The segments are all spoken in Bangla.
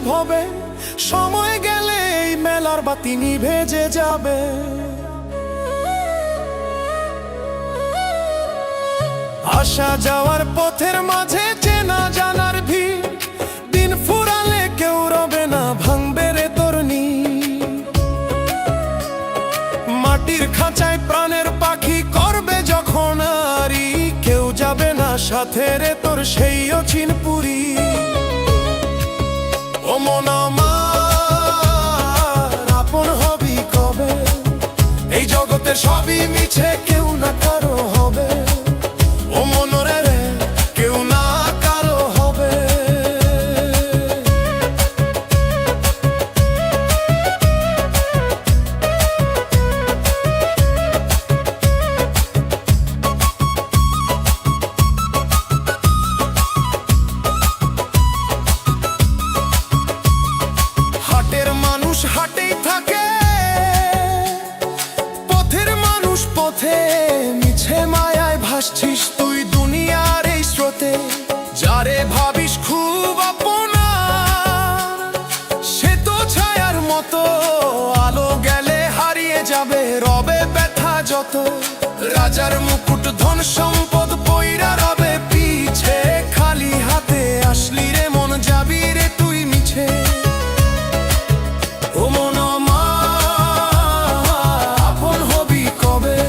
ভবে, সময় গেলে এই মেলার বাতি নিভে যে যাবে। আসা যাওয়ার পথের মাঝে চেনা জানার ভিড়, দিন ফুরালে কেউ রবে না, ভাঙবে রে তোর নীড়। মাটির খাঁচায় প্রাণের পাখি করবে যখন আরি, কেউ যাবে না সাথে রে তোর সেই অচিনপুরী। ও মন আমার আপন হবি কবে, এই জগতে সবই মিছে, কেউ না কারো হবে। ও মনরে রে কেউ না কারো হবে। হাটের মানুষ হাটেই থাকে, পথের মানুষ পথে, মিছে মায়ায় ভাসছিস তুই দুনিয়ার এই স্রোতে। যারে ভাবিস খুব আপনার, সে তো ছায়ার মতো, আলো গেলে হারিয়ে যাবে, রবে ব্যথা যত। রাজার মুকুট ধন সম্পদ পইরা রবে পিছে, খালি হাতে আসলি রে মন যাবি রে তুই মিছে। ও মন আমার আপন হবি কবে,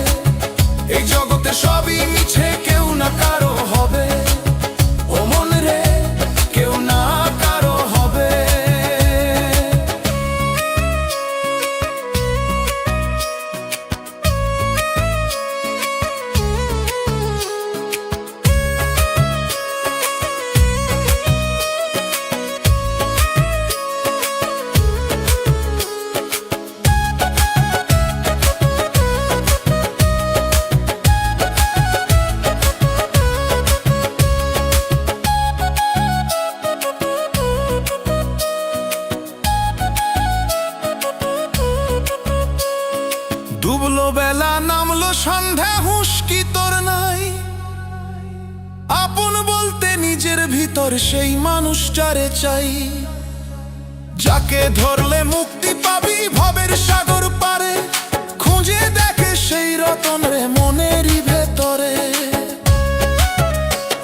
এই জগতে সবই মিছে, কেউ না কারো হবে। ও মন রে কেউ না কারো হবে। ডুবলো বেলা নামলো সন্ধ্যা, হুঁশ কি তোর নাই? আপন বলতে নিজের ভিতর সেই মানুষটারে চাই, যাকে ধরলে মুক্তি পাবি ভবের সাগর পারে। খুঁজে দেখে সেই রতন রে মনেরই ভেতরে।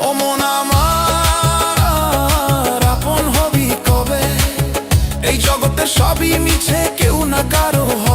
ও মন আমার আপন হবি কবে, এই জগতে সবই মিছে, কেউ না কারো হবে।